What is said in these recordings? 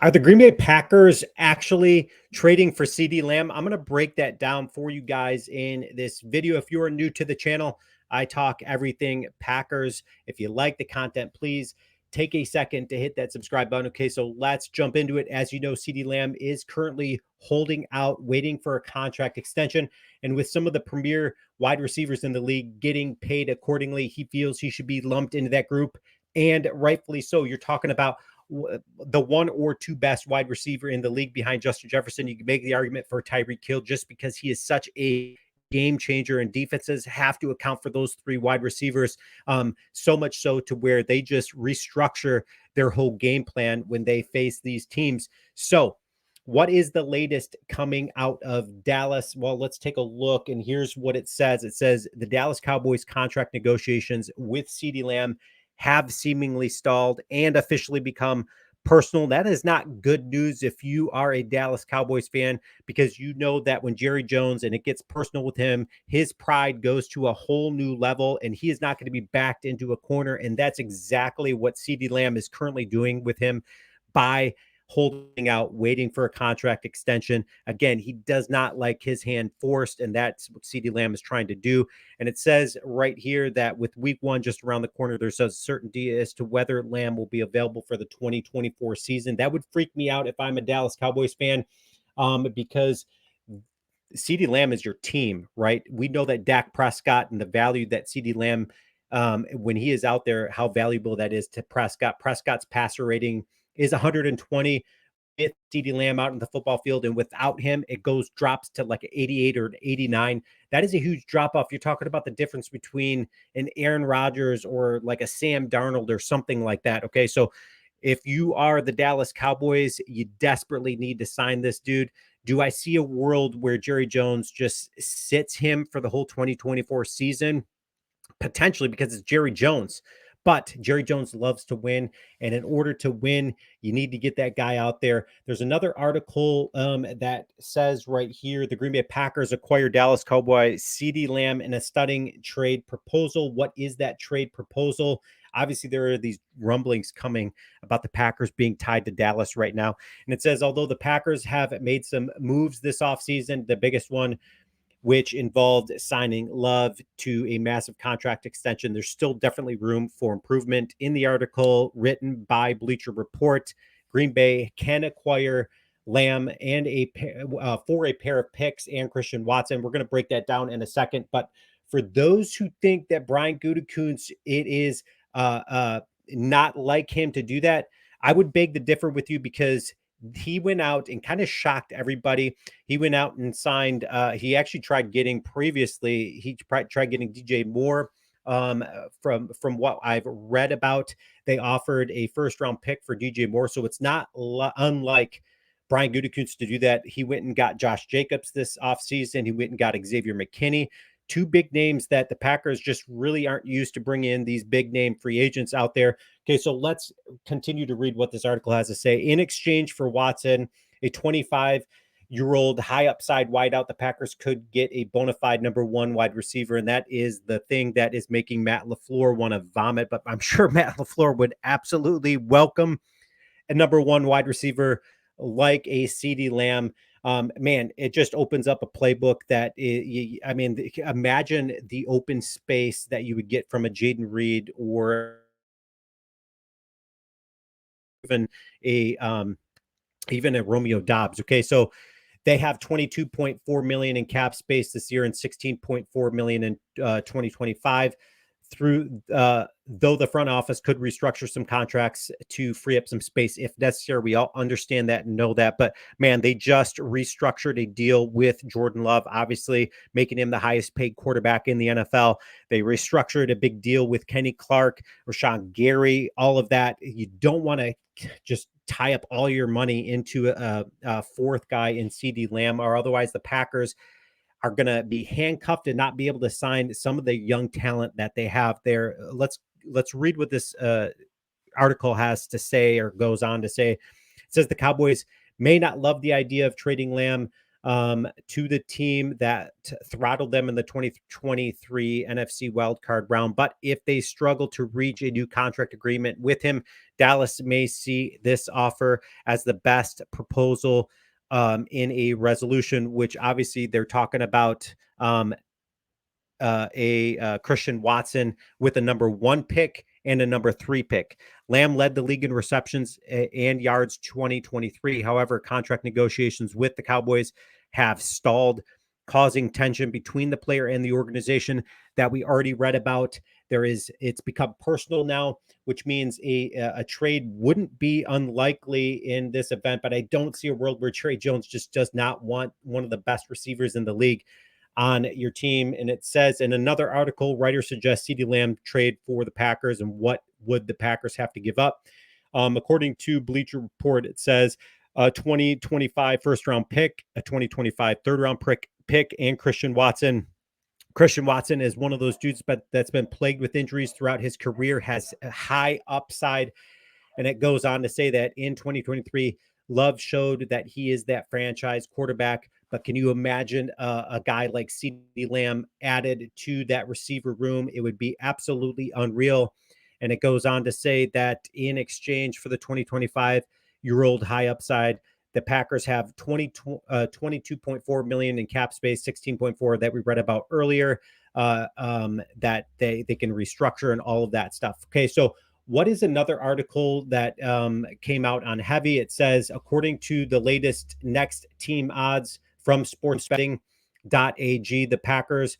Are the Green Bay Packers actually trading for CeeDee Lamb? I'm going to break that down for you guys in this video. If you are new to the channel, I talk everything Packers. If you like the content, please take a second to hit that subscribe button. Okay, so let's jump into it. As you know, CeeDee Lamb is currently holding out, waiting for a contract extension. And with some of the premier wide receivers in the league getting paid accordingly, he feels he should be lumped into that group. And rightfully so. You're talking about the one or two best wide receiver in the league behind Justin Jefferson. You can make the argument for Tyreek Hill just because he is such a game changer, and defenses have to account for those three wide receivers, so much so to where they just restructure their whole game plan when they face these teams. So what is the latest coming out of Dallas? Well, let's take a look, and here's what it says. It says the Dallas Cowboys contract negotiations with CeeDee Lamb have seemingly stalled and officially become personal. That is not good news if you are a Dallas Cowboys fan, because you know that when Jerry Jones and it gets personal with him, his pride goes to a whole new level and he is not going to be backed into a corner. And that's exactly what CeeDee Lamb is currently doing with him by holding out, waiting for a contract extension. Again, he does not like his hand forced, and that's what CeeDee Lamb is trying to do. And it says right here that with week one just around the corner, there's a certainty as to whether Lamb will be available for the 2024 season. That would freak me out if I'm a Dallas Cowboys fan, because CeeDee Lamb is your team, right? We know that Dak Prescott and the value that CeeDee Lamb, when he is out there, how valuable that is to Prescott. Prescott's passer rating is 120 with CeeDee Lamb out in the football field, and without him, it drops to like 88 or 89. That is a huge drop off. You're talking about the difference between an Aaron Rodgers or like a Sam Darnold or something like that. Okay, so if you are the Dallas Cowboys, you desperately need to sign this dude. Do I see a world where Jerry Jones just sits him for the whole 2024 season? Potentially, because it's Jerry Jones. But Jerry Jones loves to win. And in order to win, you need to get that guy out there. There's another article that says right here, the Green Bay Packers acquire Dallas Cowboy CeeDee Lamb in a stunning trade proposal. What is that trade proposal? Obviously, there are these rumblings coming about the Packers being tied to Dallas right now. And it says, although the Packers have made some moves this offseason, the biggest one, which involved signing Love to a massive contract extension, there's still definitely room for improvement. In the article written by Bleacher Report, Green Bay can acquire Lamb and for a pair of picks and Christian Watson. We're going to break that down in a second. But for those who think that Brian Gutekunst, it is not like him to do that, I would beg to differ with you, because he went out and kind of shocked everybody. He went out and signed. He actually tried getting previously. He tried getting DJ Moore. From what I've read about, they offered a first-round pick for DJ Moore, so it's not unlike Brian Gutekunst to do that. He went and got Josh Jacobs this offseason. He went and got Xavier McKinney. Two big names that the Packers just really aren't used to bring in, these big name free agents out there. Okay, so let's continue to read what this article has to say. In exchange for Watson, a 25-year-old high upside wideout, the Packers could get a bona fide number one wide receiver, and that is the thing that is making Matt LaFleur want to vomit. But I'm sure Matt LaFleur would absolutely welcome a number one wide receiver like a CeeDee Lamb. Man, it just opens up a playbook that imagine the open space that you would get from a Jaden Reed or even a Romeo Dobbs. Okay, so they have 22.4 million in cap space this year and 16.4 million in 2025. Though the front office could restructure some contracts to free up some space if necessary. We all understand that and know that. But man, they just restructured a deal with Jordan Love, obviously making him the highest paid quarterback in the NFL. They restructured a big deal with Kenny Clark, Rashawn Gary, all of that. You don't want to just tie up all your money into a fourth guy in CeeDee Lamb, or otherwise the Packers are going to be handcuffed and not be able to sign some of the young talent that they have there. Let's read what this article has to say, or goes on to say. It says the Cowboys may not love the idea of trading Lamb to the team that throttled them in the 2023 NFC wildcard round. But if they struggle to reach a new contract agreement with him, Dallas may see this offer as the best proposal in a resolution, which obviously they're talking about Christian Watson with a number 1 pick and a number 3 pick. Lamb led the league in receptions and yards 2023. However, contract negotiations with the Cowboys have stalled, causing tension between the player and the organization that we already read about. It's become personal now, which means a trade wouldn't be unlikely in this event. But I don't see a world where Trey Jones just does not want one of the best receivers in the league on your team. And it says in another article, writer suggests CeeDee Lamb trade for the Packers, and what would the Packers have to give up? According to Bleacher Report, it says a 2025 first round pick, a 2025 third round pick, and Christian Watson. Christian Watson is one of those dudes that's been plagued with injuries throughout his career, has a high upside. And it goes on to say that in 2023, Love showed that he is that franchise quarterback. But can you imagine a guy like CeeDee Lamb added to that receiver room? It would be absolutely unreal. And it goes on to say that in exchange for the 2025-year-old high upside, the Packers have 22.4 million in cap space, 16.4 that we read about earlier, that they can restructure and all of that stuff. Okay, so what is another article that came out on Heavy? It says, according to the latest next team odds from sportsbetting.ag, the Packers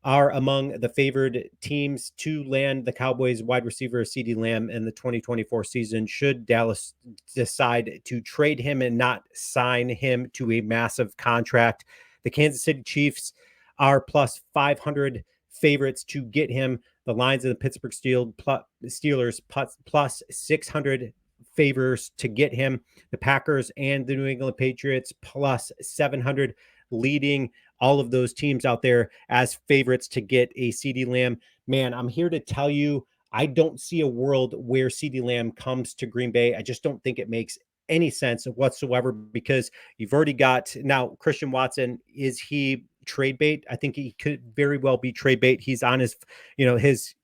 are among the favored teams to land the Cowboys wide receiver CeeDee Lamb in the 2024 season, should Dallas decide to trade him and not sign him to a massive contract. The Kansas City Chiefs are plus 500 favorites to get him. The Lions and the Pittsburgh Steelers plus 600 favors to get him. The Packers and the New England Patriots plus 700, leading all of those teams out there as favorites to get a CeeDee Lamb. Man, I'm here to tell you, I don't see a world where CeeDee Lamb comes to Green Bay. I just don't think it makes any sense whatsoever, because you've already got now Christian Watson. Is he trade bait? I think he could very well be trade bait. He's on his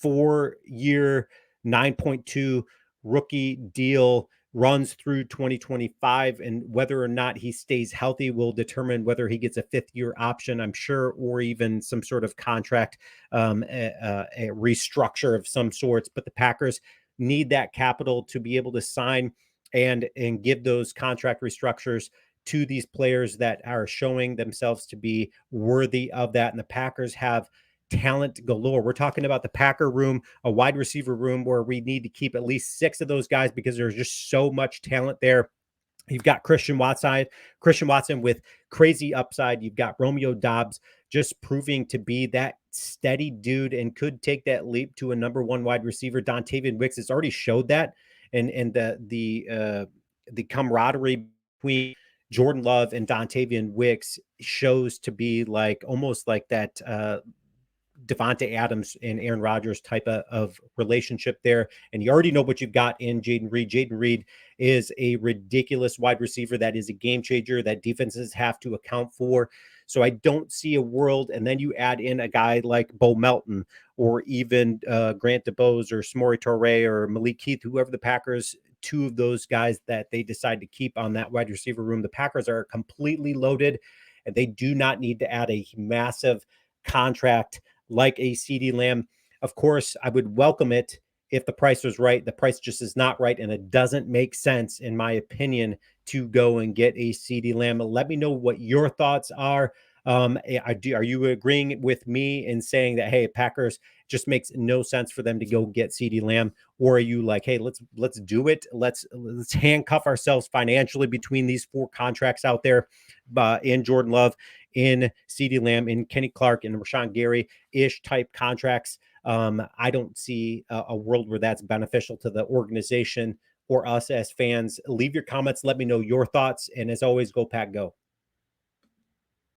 4-year, 9.2 rookie deal, runs through 2025, and whether or not he stays healthy will determine whether he gets a 5th-year option, I'm sure, or even some sort of contract, a restructure of some sorts. But the Packers need that capital to be able to sign and give those contract restructures to these players that are showing themselves to be worthy of that. And the Packers have talent galore. We're talking about the Packer room, a wide receiver room where we need to keep at least 6 of those guys because there's just so much talent there. You've got Christian Watson with crazy upside. You've got Romeo Doubs just proving to be that steady dude and could take that leap to a number 1 wide receiver. Dontavian Wicks has already showed that, and the camaraderie between Jordan Love and Dontavian Wicks shows to be like almost like that Devontae Adams and Aaron Rodgers type of relationship there. And you already know what you've got in Jayden Reed. Jayden Reed is a ridiculous wide receiver that is a game changer that defenses have to account for. So I don't see a world. And then you add in a guy like Bo Melton or even Grant DeBose or Samori Toure or Malik Heath, whoever the Packers, 2 of those guys that they decide to keep on that wide receiver room. The Packers are completely loaded, and they do not need to add a massive contract like a CeeDee Lamb. Of course, I would welcome it if the price was right. The price just is not right, and it doesn't make sense, in my opinion, to go and get a CeeDee Lamb. Let me know what your thoughts are. Are you agreeing with me in saying that, hey, Packers just makes no sense for them to go get CeeDee Lamb? Or are you like, hey, let's do it. Let's handcuff ourselves financially between these 4 contracts out there, in Jordan Love, in CeeDee Lamb, in Kenny Clark, and Rashawn Gary-ish type contracts. I don't see a world where that's beneficial to the organization or us as fans. Leave your comments. Let me know your thoughts. And as always, go Pack, go.